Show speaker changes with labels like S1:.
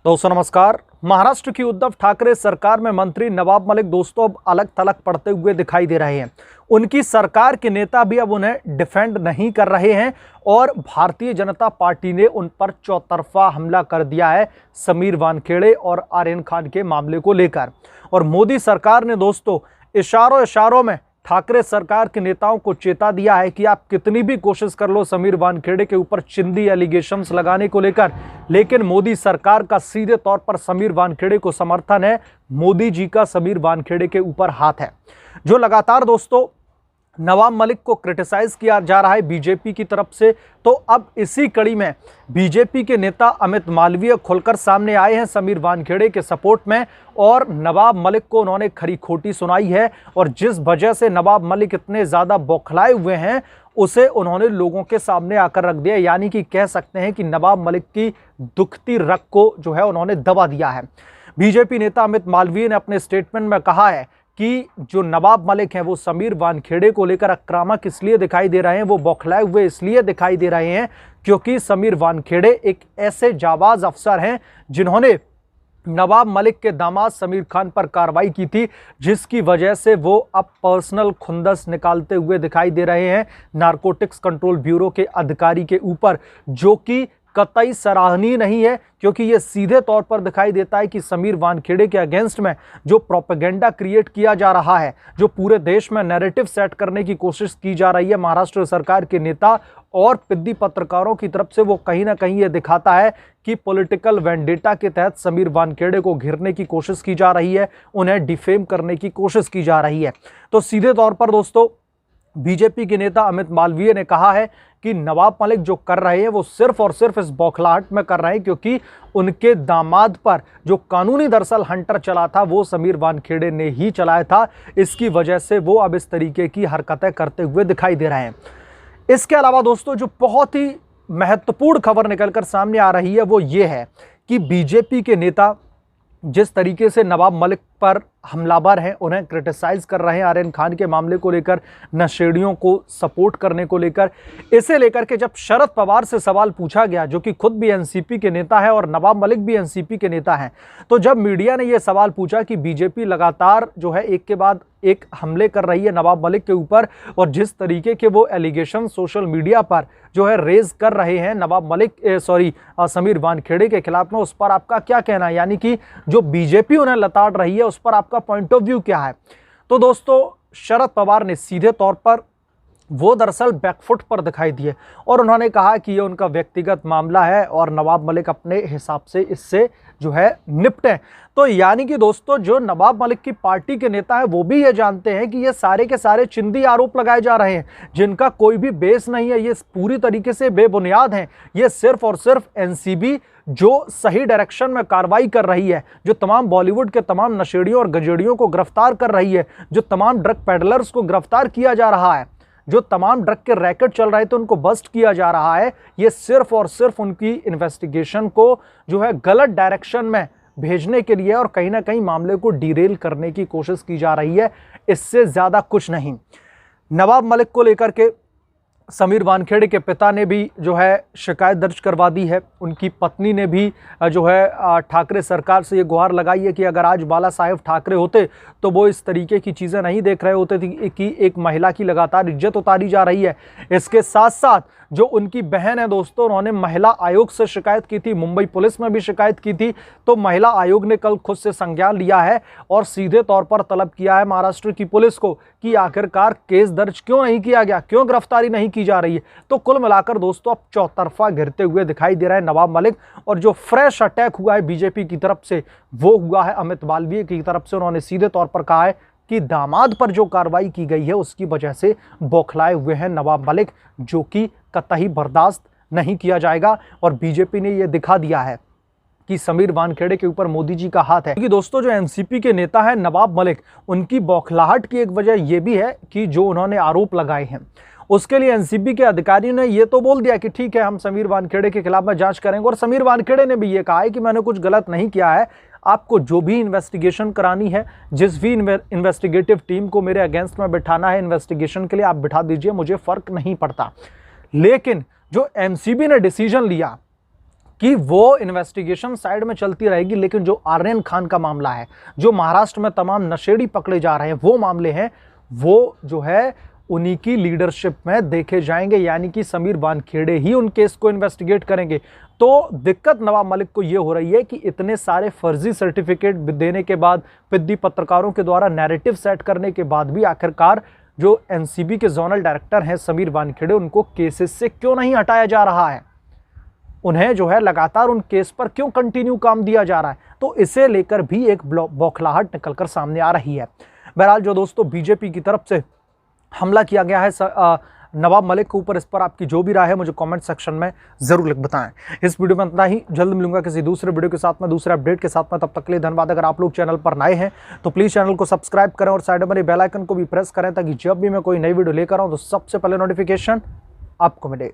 S1: दोस्तों नमस्कार। महाराष्ट्र की उद्धव ठाकरे सरकार में मंत्री नवाब मलिक दोस्तों अब अलग थलग पड़ते हुए दिखाई दे रहे हैं। उनकी सरकार के नेता भी अब उन्हें डिफेंड नहीं कर रहे हैं और भारतीय जनता पार्टी ने उन पर चौतरफा हमला कर दिया है समीर वानखेड़े और आर्यन खान के मामले को लेकर। और मोदी सरकार ने दोस्तों इशारों में ठाकरे सरकार के नेताओं को चेता दिया है कि आप कितनी भी कोशिश कर लो समीर वानखेड़े के ऊपर चिंदी एलिगेशंस लगाने को लेकर, लेकिन मोदी सरकार का सीधे तौर पर समीर वानखेड़े को समर्थन है। मोदी जी का समीर वानखेड़े के ऊपर हाथ है। जो लगातार दोस्तों नवाब मलिक को क्रिटिसाइज किया जा रहा है बीजेपी की तरफ से, तो अब इसी कड़ी में बीजेपी के नेता अमित मालवीय खुलकर सामने आए हैं समीर वानखेड़े के सपोर्ट में और नवाब मलिक को उन्होंने खरी खोटी सुनाई है। और जिस वजह से नवाब मलिक इतने ज्यादा बौखलाए हुए हैं उसे उन्होंने लोगों के सामने आकर रख दिया, यानी कि कह सकते हैं कि नवाब मलिक की दुखती रग को जो है उन्होंने दबा दिया है। बीजेपी नेता अमित मालवीय ने अपने स्टेटमेंट में कहा है कि जो नवाब मलिक हैं वो समीर वानखेड़े को लेकर आक्रामक इसलिए दिखाई दे रहे हैं, वो बौखलाए हुए इसलिए दिखाई दे रहे हैं क्योंकि समीर वानखेड़े एक ऐसे जाबाज अफसर हैं जिन्होंने नवाब मलिक के दामाद समीर खान पर कार्रवाई की थी, जिसकी वजह से वो अब पर्सनल खुंदस निकालते हुए दिखाई दे रहे हैं नारकोटिक्स कंट्रोल ब्यूरो के अधिकारी के ऊपर, जो कि कतई सराहनीय नहीं है क्योंकि यह सीधे तौर पर दिखाई देता है कि समीर वानखेड़े के अगेंस्ट में जो प्रोपेगेंडा क्रिएट किया जा रहा है, जो पूरे देश में नैरेटिव सेट करने की कोशिश की जा रही है महाराष्ट्र सरकार के नेता और पिद्दी पत्रकारों की तरफ से, वो कहीं ना कहीं ये दिखाता है कि पॉलिटिकल वेंडेटा के तहत समीर वानखेड़े को घेरने की कोशिश की जा रही है, उन्हें डिफेम करने की कोशिश की जा रही है। तो सीधे तौर पर दोस्तों बीजेपी के नेता अमित मालवीय ने कहा है कि नवाब मलिक जो कर रहे हैं वो सिर्फ और सिर्फ इस बौखलाहट में कर रहे हैं क्योंकि उनके दामाद पर जो कानूनी दरअसल हंटर चला था वो समीर वानखेड़े ने ही चलाया था। इसकी वजह से वो अब इस तरीके की हरकतें करते हुए दिखाई दे रहे हैं। इसके अलावा दोस्तों जो बहुत ही महत्वपूर्ण खबर निकलकर सामने आ रही है वो ये है कि बीजेपी के नेता जिस तरीके से नवाब मलिक पर हमलावर हैं, उन्हें क्रिटिसाइज कर रहे हैं आर्यन खान के मामले को लेकर, नशेड़ियों को सपोर्ट करने को लेकर, इसे लेकर के जब शरद पवार से सवाल पूछा गया, जो कि खुद भी एनसीपी के नेता है और नवाब मलिक भी एनसीपी के नेता हैं, तो जब मीडिया ने यह सवाल पूछा कि बीजेपी लगातार जो है एक के बाद एक हमले कर रही है नवाब मलिक के ऊपर और जिस तरीके के वो एलिगेशन सोशल मीडिया पर जो है रेज कर रहे हैं नवाब मलिक समीर वानखेड़े के खिलाफ में, उस पर आपका क्या कहना है, यानी कि जो बीजेपी उन्हें लताड़ रही है उस पर आपका पॉइंट ऑफ व्यू क्या है। तो दोस्तों शरद पवार ने सीधे तौर पर वो दरअसल बैकफुट पर दिखाई दिए और उन्होंने कहा कि ये उनका व्यक्तिगत मामला है और नवाब मलिक अपने हिसाब से इससे जो है निपटे। तो यानी कि दोस्तों जो नवाब मलिक की पार्टी के नेता है वो भी ये जानते हैं कि ये सारे के सारे चिंदी आरोप लगाए जा रहे हैं जिनका कोई भी बेस नहीं है, ये पूरी तरीके से बेबुनियाद हैं। ये सिर्फ और सिर्फ एनसीबी जो सही डायरेक्शन में कार्रवाई कर रही है, जो तमाम बॉलीवुड के तमाम नशेड़ियों और गजेड़ियों को गिरफ्तार कर रही है, जो तमाम ड्रग पेडलर्स को गिरफ्तार किया जा रहा है, जो तमाम ड्रग के रैकेट चल रहे थे उनको बस्ट किया जा रहा है, ये सिर्फ और सिर्फ उनकी इन्वेस्टिगेशन को जो है गलत डायरेक्शन में भेजने के लिए और कहीं ना कहीं मामले को डिरेल करने की कोशिश की जा रही है, इससे ज्यादा कुछ नहीं। नवाब मलिक को लेकर के समीर वानखेड़े के पिता ने भी जो है शिकायत दर्ज करवा दी है। उनकी पत्नी ने भी जो है ठाकरे सरकार से ये गुहार लगाई है कि अगर आज बाला साहेब ठाकरे होते तो वो इस तरीके की चीज़ें नहीं देख रहे होते थी कि एक महिला की लगातार इज्जत उतारी जा रही है। इसके साथ साथ जो उनकी बहन है दोस्तों, उन्होंने महिला आयोग से शिकायत की थी, मुंबई पुलिस में भी शिकायत की थी, तो महिला आयोग ने कल खुद से संज्ञान लिया है और सीधे तौर पर तलब किया है महाराष्ट्र की पुलिस को कि आखिरकार केस दर्ज क्यों नहीं किया गया, क्यों गिरफ्तारी नहीं की जा रही है। तो कुल मिलाकर दोस्तों अब चौतरफा घिरते हुए दिखाई दे रहा है नवाब मलिक और जो फ्रेश अटैक हुआ है बीजेपी की तरफ से वो हुआ है अमित मालवीय की तरफ से। उन्होंने सीधे तौर पर कहा है कि दामाद पर जो कार्रवाई की गई है उसकी वजह से बौखलाए हुए हैं नवाब मलिक, जो कि कतई बर्दाश्त नहीं किया जाएगा। और बीजेपी ने यह दिखा दिया है कि समीर वानखेड़े के ऊपर मोदी जी का हाथ है, क्योंकि दोस्तों जो एनसीपी के नेता है नवाब मलिक, उनकी बौखलाहट की एक वजह यह भी है कि जो उन्होंने आरोप लगाए हैं उसके लिए एनसीपी के अधिकारियों ने ये तो बोल दिया कि ठीक है हम समीर वानखेड़े के खिलाफ में जांच करेंगे, और समीर वानखेड़े ने भी ये कहा है कि मैंने कुछ गलत नहीं किया है, आपको जो भी इन्वेस्टिगेशन करानी है, जिस भी इन्वेस्टिगेटिव टीम को मेरे अगेंस्ट में बिठाना है इन्वेस्टिगेशन के लिए आप बिठा दीजिए, मुझे फर्क नहीं पड़ता। लेकिन जो एनसीबी ने डिसीजन लिया कि वो इन्वेस्टिगेशन साइड में चलती रहेगी, लेकिन जो आर्यन खान का मामला है, जो महाराष्ट्र में तमाम नशेड़ी पकड़े जा रहे हैं, वो मामले हैं, वो जो है उन्हीं की लीडरशिप में देखे जाएंगे, यानी कि समीर वानखेड़े ही उन केस को इन्वेस्टिगेट करेंगे। तो दिक्कत नवाब मलिक को यह हो रही है कि इतने सारे फर्जी सर्टिफिकेट देने के बाद, पिद्दी पत्रकारों के द्वारा नैरेटिव सेट करने के बाद भी आखिरकार जो एनसीबी के जोनल डायरेक्टर हैं समीर वानखेड़े, उनको केसेस से क्यों नहीं हटाया जा रहा है, उन्हें जो है लगातार उन केस पर क्यों कंटिन्यू काम दिया जा रहा है। तो इसे लेकर भी एक बौखलाहट निकलकर सामने आ रही है। बहरहाल जो दोस्तों बीजेपी की तरफ से हमला किया गया है नवाब मलिक के ऊपर, इस पर आपकी जो भी राय है मुझे कमेंट सेक्शन में जरूर लिख बताएं। इस वीडियो में इतना ही, जल्द मिलूंगा किसी दूसरे वीडियो के साथ में, दूसरे अपडेट के साथ में। तब तक के लिए धन्यवाद। अगर आप लोग चैनल पर नए हैं तो प्लीज चैनल को सब्सक्राइब करें और साइड में बेल आइकन को भी प्रेस करें, ताकि जब भी मैं कोई नई वीडियो लेकर आऊं तो सबसे पहले नोटिफिकेशन आपको मिले।